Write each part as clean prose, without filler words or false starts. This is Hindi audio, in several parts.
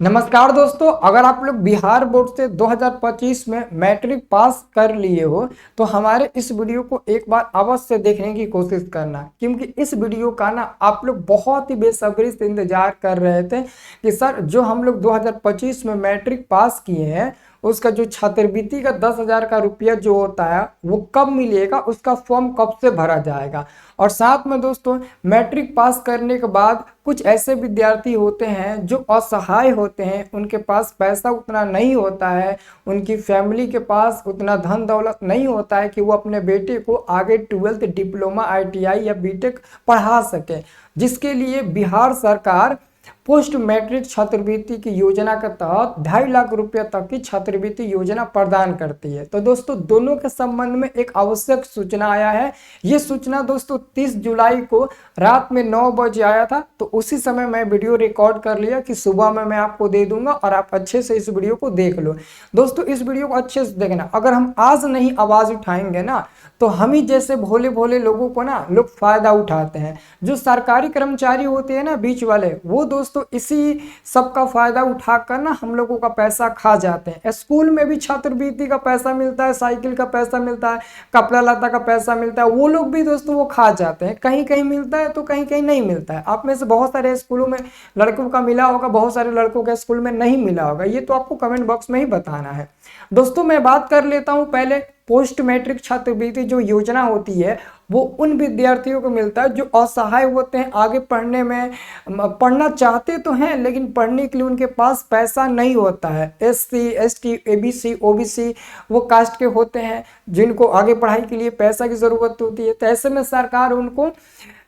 नमस्कार दोस्तों, अगर आप लोग बिहार बोर्ड से 2025 में मैट्रिक पास कर लिए हो तो हमारे इस वीडियो को एक बार अवश्य देखने की कोशिश करना, क्योंकि इस वीडियो का ना आप लोग बहुत ही बेसब्री से इंतजार कर रहे थे कि सर जो हम लोग 2025 में मैट्रिक पास किए हैं उसका जो छात्रवृत्ति का 10,000 का रुपया जो होता है वो कब मिलेगा, उसका फॉर्म कब से भरा जाएगा। और साथ में दोस्तों मैट्रिक पास करने के बाद कुछ ऐसे विद्यार्थी होते हैं जो असहाय होते हैं, उनके पास पैसा उतना नहीं होता है, उनकी फैमिली के पास उतना धन दौलत नहीं होता है कि वो अपने बेटे को आगे 12th डिप्लोमा ITI या बीटेक पढ़ा सके, जिसके लिए बिहार सरकार पोस्ट मैट्रिक छात्रवृत्ति की योजना के तहत 2.5 लाख रुपए तक की छात्रवृत्ति योजना प्रदान करती है। तो दोस्तों दोनों के संबंध में एक आवश्यक सूचना आया है। ये सूचना दोस्तों 30 जुलाई को रात में 9 बजे आया था, तो उसी समय मैं वीडियो रिकॉर्ड कर लिया कि सुबह में मैं आपको दे दूंगा और आप अच्छे से इस वीडियो को देख लो। दोस्तों इस वीडियो को अच्छे से देखना, अगर हम आज नहीं आवाज उठाएंगे ना तो हम ही जैसे भोले भोले लोगों को ना लोग फायदा उठाते हैं। जो सरकारी कर्मचारी होते हैं ना बीच वाले, वो दोस्तों इसी सब का फायदा उठाकर ना हम लोगों का पैसा खा जाते हैं। स्कूल में भी छात्रवृत्ति का पैसा मिलता है, साइकिल का पैसा मिलता है, कपड़ा लता का पैसा मिलता है, वो लोग भी दोस्तों वो खा जाते हैं। कहीं कहीं मिलता है तो कहीं कहीं नहीं मिलता है। आप में से बहुत सारे स्कूलों में लड़कों का मिला होगा, बहुत सारे लड़कों के स्कूल में नहीं मिला होगा, ये तो आपको कमेंट बॉक्स में ही बताना है। दोस्तों मैं बात कर लेता हूं पहले, पोस्ट मैट्रिक छात्रवृत्ति जो योजना होती है वो उन विद्यार्थियों को मिलता है जो असहाय होते हैं, आगे पढ़ने में पढ़ना चाहते तो हैं लेकिन पढ़ने के लिए उनके पास पैसा नहीं होता है। SC ST ABC OBC वो कास्ट के होते हैं जिनको आगे पढ़ाई के लिए पैसा की जरूरत होती है। तो ऐसे में सरकार उनको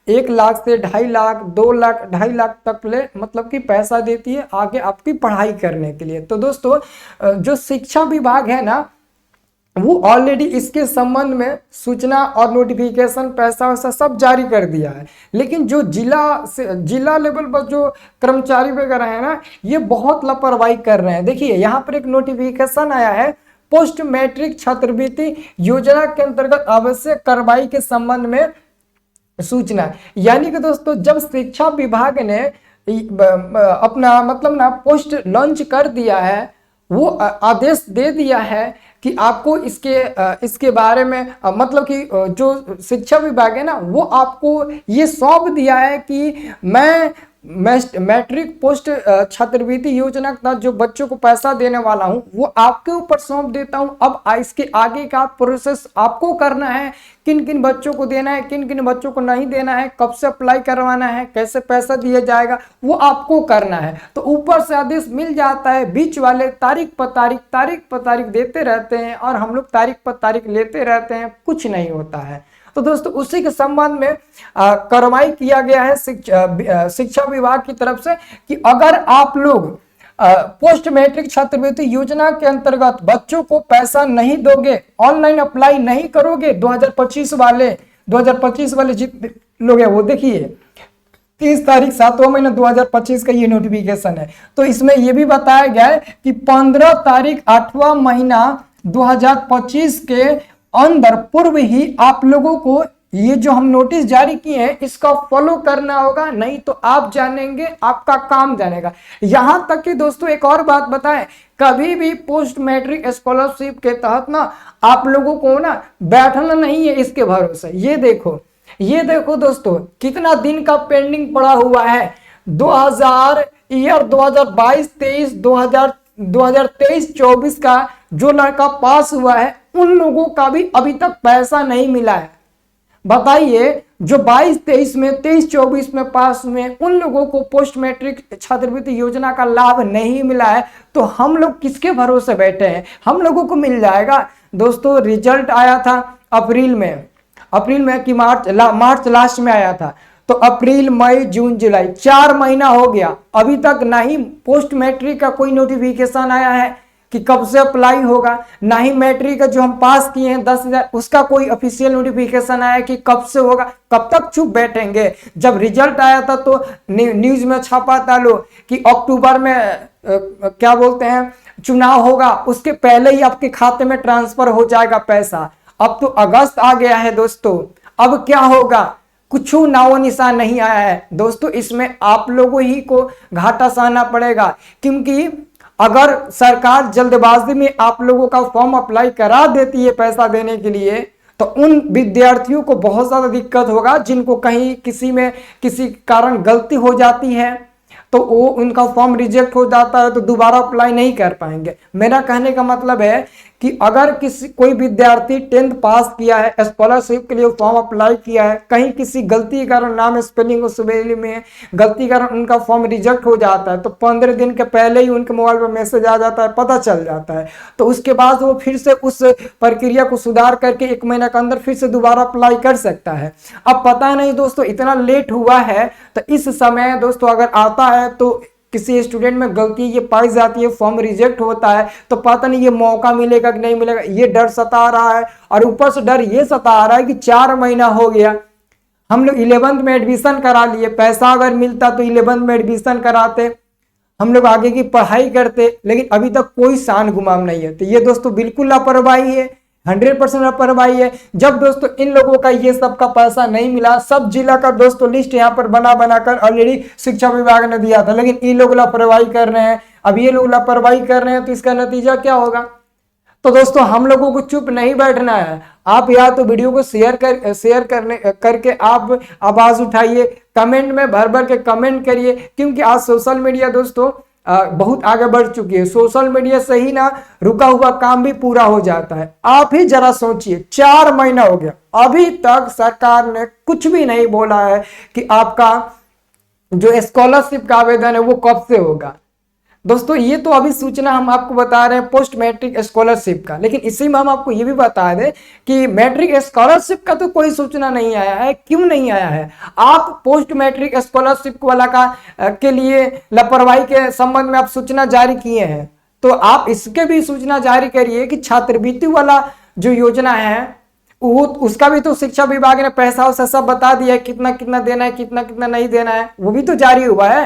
1 लाख से 2.5 लाख 2 लाख 2.5 लाख तक ले मतलब कि पैसा देती है आगे आपकी पढ़ाई करने के लिए। तो दोस्तों जो शिक्षा विभाग है ना वो ऑलरेडी इसके संबंध में सूचना और नोटिफिकेशन पैसा वैसा सब जारी कर दिया है, लेकिन जो जिला लेवल पर जो कर्मचारी वगैरह है ना ये बहुत लापरवाही कर रहे हैं। देखिए यहाँ पर एक नोटिफिकेशन आया है पोस्ट मैट्रिक छात्रवृत्ति योजना के अंतर्गत आवश्यक कार्रवाई के संबंध में सूचना। यानी कि दोस्तों जब शिक्षा विभाग ने अपना मतलब ना पोस्ट लॉन्च कर दिया है, वो आदेश दे दिया है कि आपको इसके बारे में मतलब कि जो शिक्षा विभाग है ना वो आपको ये सौंप दिया है कि मैं मैट्रिक पोस्ट छात्रवृत्ति योजना का जो बच्चों को पैसा देने वाला हूं वो आपके ऊपर सौंप देता हूं। अब इसके आगे का प्रोसेस आपको करना है, किन किन बच्चों को देना है, किन किन बच्चों को नहीं देना है, कब से अप्लाई करवाना है, कैसे पैसा दिया जाएगा, वो आपको करना है। तो ऊपर से आदेश मिल जाता है, बीच वाले तारीख पर तारीख देते रहते हैं और हम लोग तारीख पर तारीख लेते रहते हैं, कुछ नहीं होता है। तो दोस्तों उसी के संबंध में कार्रवाई किया गया है शिक्षा विभाग की तरफ से कि अगर आप लोग पोस्ट मैट्रिक छात्रवृत्ति योजना के अंतर्गत बच्चों को पैसा नहीं दोगे, ऑनलाइन अप्लाई नहीं करोगे, 2025 वाले जितने लोग हैं वो देखिए 30 तारीख 7वां महीना 2025 का ये नोटिफिकेशन है। तो इसमें ये भी बताया गया है कि 15 तारीख 8वां महीना 2025 के अंदर पूर्व ही आप लोगों को ये जो हम नोटिस जारी किए हैं इसका फॉलो करना होगा, नहीं तो आप जानेंगे आपका काम जानेगा। यहां तक कि दोस्तों एक और बात बताएं, कभी भी पोस्ट मैट्रिक स्कॉलरशिप के तहत ना आप लोगों को ना बैठना नहीं है इसके भरोसे। ये देखो दोस्तों कितना दिन का पेंडिंग पड़ा हुआ है। 2022-23 2023-24 का जो लड़का पास हुआ है उन लोगों का भी अभी तक पैसा नहीं मिला है। बताइए जो 22-23 में 23-24 में पास हुए उन लोगों को पोस्ट मैट्रिक छात्रवृत्ति योजना का लाभ नहीं मिला है, तो हम लोग किसके भरोसे बैठे हैं? हम लोगों को मिल जाएगा। दोस्तों रिजल्ट आया था अप्रैल में कि मार्च लास्ट में आया था। तो अप्रैल मई जून जुलाई 4 महीना हो गया, अभी तक ना ही पोस्ट मैट्रिक का कोई नोटिफिकेशन आया है कि कब से अप्लाई होगा, ना ही मैट्रिक का जो हम पास किए हैं 10,000 उसका कोई ऑफिशियल नोटिफिकेशन आया कि कब से होगा। कब तक चुप बैठेंगे? जब रिजल्ट आया था तो न्यूज में छापा था लो कि अक्टूबर में क्या बोलते हैं चुनाव होगा, उसके पहले ही आपके खाते में ट्रांसफर हो जाएगा पैसा। अब तो अगस्त आ गया है दोस्तों, अब क्या होगा? कुछ नामो निशान नहीं आया है दोस्तों। इसमें आप लोगों ही को घाटा सहना पड़ेगा, क्योंकि अगर सरकार जल्दबाजी में आप लोगों का फॉर्म अप्लाई करा देती है पैसा देने के लिए, तो उन विद्यार्थियों को बहुत ज्यादा दिक्कत होगा जिनको कहीं किसी में किसी कारण गलती हो जाती है, तो वो उनका फॉर्म रिजेक्ट हो जाता है, तो दोबारा अप्लाई नहीं कर पाएंगे। मेरा कहने का मतलब है कि अगर कोई विद्यार्थी 10th पास किया है, स्कॉलरशिप के लिए फॉर्म अप्लाई किया है, कहीं किसी गलती के कारण नाम स्पेलिंग स्पेलिंग में गलती के कारण उनका फॉर्म रिजेक्ट हो जाता है, तो 15 दिन के पहले ही उनके मोबाइल पर मैसेज आ जाता है, पता चल जाता है। तो उसके बाद वो फिर से उस प्रक्रिया को सुधार करके 1 महीने के अंदर फिर से दोबारा अप्लाई कर सकता है। अब पता नहीं दोस्तों, इतना लेट हुआ है, तो इस समय दोस्तों अगर आता है तो किसी स्टूडेंट में गलती ये पाई जाती है, फॉर्म रिजेक्ट होता है, तो पता नहीं ये मौका मिलेगा कि नहीं मिलेगा, ये डर सता रहा है। और ऊपर से डर ये सता रहा है कि 4 महीना हो गया, हम लोग 11th में एडमिशन करा लिए, पैसा अगर मिलता तो 11th में एडमिशन कराते, हम लोग आगे की पढ़ाई करते, लेकिन अभी तक कोई शान गुमाम नहीं है। तो ये दोस्तों बिल्कुल लापरवाही है, 100% लापरवाही है। जब दोस्तों इन लोगों का ये सब का पैसा नहीं मिला, सब जिला का दोस्तों लिस्ट यहाँ पर बना बनाकर ऑलरेडी शिक्षा विभाग ने दिया था, लेकिन ये लोग लापरवाही कर रहे हैं। अब ये लोग लापरवाही कर रहे हैं तो इसका नतीजा क्या होगा? तो दोस्तों हम लोगों को चुप नहीं बैठना है। आप या तो वीडियो को शेयर करके आप आवाज उठाइए, कमेंट में भर भर के कमेंट करिए, क्योंकि आज सोशल मीडिया दोस्तों बहुत आगे बढ़ चुकी है। सोशल मीडिया से ही ना रुका हुआ काम भी पूरा हो जाता है। आप ही जरा सोचिए, 4 महीना हो गया, अभी तक सरकार ने कुछ भी नहीं बोला है कि आपका जो स्कॉलरशिप का आवेदन है वो कब से होगा। दोस्तों ये तो अभी सूचना हम आपको बता रहे हैं पोस्ट मैट्रिक स्कॉलरशिप का, लेकिन इसी में हम आपको ये भी बता दें कि मैट्रिक स्कॉलरशिप का तो कोई सूचना नहीं आया है। क्यों नहीं आया है? आप पोस्ट मैट्रिक स्कॉलरशिप वाला के लिए लापरवाही के संबंध में आप सूचना जारी किए हैं, तो आप इसके भी सूचना जारी करिए कि छात्रवृत्ति वाला जो योजना है वो उसका भी तो शिक्षा विभाग ने पैसा वैसा सब बता दिया है, कितना कितना देना है, कितना कितना नहीं देना है, वो भी तो जारी हुआ है।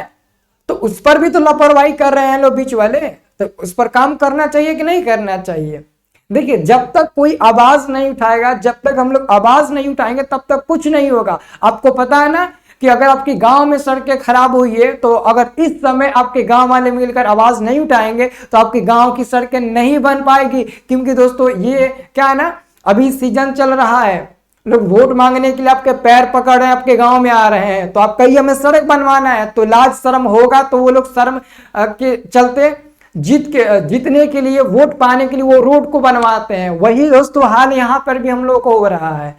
तो उस पर भी तो लापरवाही कर रहे हैं लोग बीच वाले, तो उस पर काम करना चाहिए कि नहीं करना चाहिए? देखिए, जब तक कोई आवाज नहीं उठाएगा, जब तक हम लोग आवाज नहीं उठाएंगे तब तक कुछ नहीं होगा। आपको पता है ना कि अगर आपके गांव में सड़कें खराब हुई है, तो अगर इस समय आपके गांव वाले मिलकर आवाज नहीं उठाएंगे तो आपके गांव की सड़कें नहीं बन पाएगी। क्योंकि दोस्तों ये क्या है ना, अभी सीजन चल रहा है, लोग वोट मांगने के लिए आपके पैर पकड़ रहे हैं, आपके गांव में आ रहे हैं, तो आप कहिए हमें सड़क बनवाना है, तो लाज शर्म होगा, तो वो लोग शर्म के चलते जीतने के लिए, वोट पाने के लिए वो रोड को बनवाते हैं। वही दोस्तों हाल यहाँ पर भी हम लोग को हो रहा है।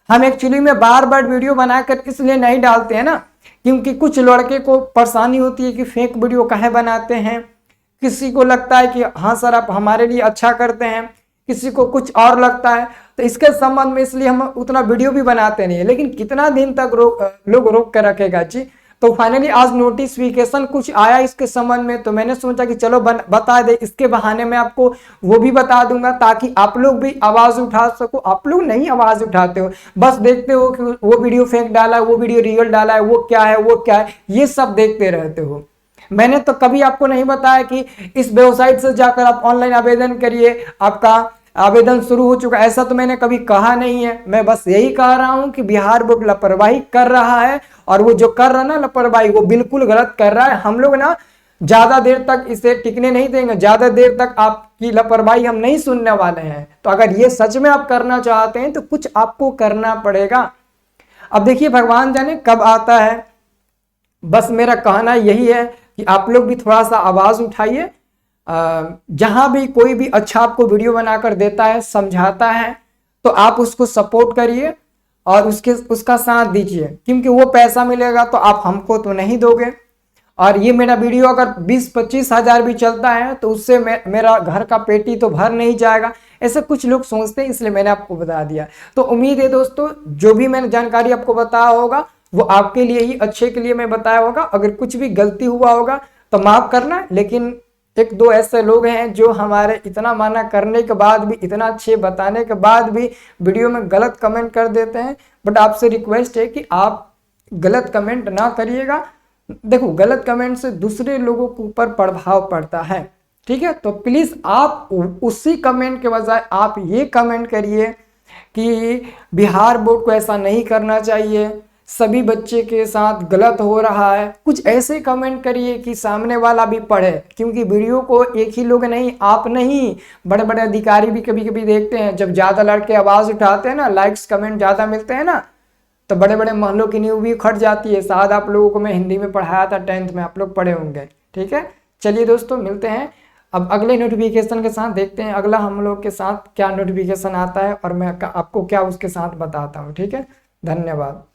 हम एक्चुअली में बार बार वीडियो बनाकर इसलिए नहीं डालते हैं ना, क्योंकि कुछ लड़के को परेशानी होती है कि फेक वीडियो काहे बनाते हैं। किसी को लगता है कि हाँ सर आप हमारे लिए अच्छा करते हैं, किसी को कुछ और लगता है, तो इसके संबंध में इसलिए हम उतना वीडियो भी बनाते नहीं है। लेकिन कितना दिन तक लोग रोक कर रखेगा जी। तो फाइनली आज नोटिफिकेशन कुछ आया इसके संबंध में, तो मैंने सोचा कि चलो बता दे, इसके बहाने में आपको वो भी बता दूंगा ताकि आप लोग भी आवाज उठा सको। आप लोग नहीं आवाज उठाते हो, बस देखते हो कि वो वीडियो फेक डाला है, वो वीडियो रियल डाला है, वो क्या है वो क्या है, ये सब देखते रहते हो। मैंने तो कभी आपको नहीं बताया कि इस वेबसाइट से जाकर आप ऑनलाइन आवेदन करिए, आपका आवेदन शुरू हो चुका, ऐसा तो मैंने कभी कहा नहीं है। मैं बस यही कह रहा हूं कि बिहार बोर्ड लापरवाही कर रहा है, और वो जो कर रहा है ना लापरवाही, वो बिल्कुल गलत कर रहा है। हम लोग ना ज्यादा देर तक इसे टिकने नहीं देंगे, ज्यादा देर तक आपकी लापरवाही हम नहीं सुनने वाले हैं। तो अगर ये सच में आप करना चाहते हैं तो कुछ आपको करना पड़ेगा। अब देखिए भगवान जाने कब आता है, बस मेरा कहना यही है कि आप लोग भी थोड़ा सा आवाज उठाइए। जहां भी कोई भी अच्छा आपको वीडियो बनाकर देता है, समझाता है, तो आप उसको सपोर्ट करिए और उसका साथ दीजिए, क्योंकि वो पैसा मिलेगा तो आप हमको तो नहीं दोगे। और ये मेरा वीडियो अगर 20-25 हजार भी चलता है तो उससे मेरा घर का पेटी तो भर नहीं जाएगा, ऐसे कुछ लोग सोचते हैं, इसलिए मैंने आपको बता दिया। तो उम्मीद है दोस्तों जो भी मैंने जानकारी आपको बताया होगा वो आपके लिए ही अच्छे के लिए मैं बताया होगा। अगर कुछ भी गलती हुआ होगा तो माफ करना, लेकिन 1-2 ऐसे लोग हैं जो हमारे इतना माना करने के बाद भी, इतना अच्छे बताने के बाद भी वीडियो में गलत कमेंट कर देते हैं। बट आपसे रिक्वेस्ट है कि आप गलत कमेंट ना करिएगा। देखो, गलत कमेंट से दूसरे लोगों के ऊपर प्रभाव पड़ता है, ठीक है? तो प्लीज आप उसी कमेंट के बजाय आप ये कमेंट करिए कि बिहार बोर्ड को ऐसा नहीं करना चाहिए, सभी बच्चे के साथ गलत हो रहा है, कुछ ऐसे कमेंट करिए कि सामने वाला भी पढ़े, क्योंकि वीडियो को एक ही लोग नहीं, आप नहीं, बड़े बड़े अधिकारी भी कभी कभी देखते हैं, जब ज़्यादा लड़के आवाज़ उठाते हैं ना, लाइक्स कमेंट ज़्यादा मिलते हैं ना, तो बड़े बड़े महलों की नींव भी खट जाती है। शायद आप लोगों को मैं हिंदी में पढ़ाया था 10th में, आप लोग पढ़े होंगे। ठीक है, चलिए दोस्तों मिलते हैं अब अगले नोटिफिकेशन के साथ। देखते हैं अगला हम लोग के साथ क्या नोटिफिकेशन आता है और मैं आपको क्या उसके साथ बताता हूँ। ठीक है, धन्यवाद।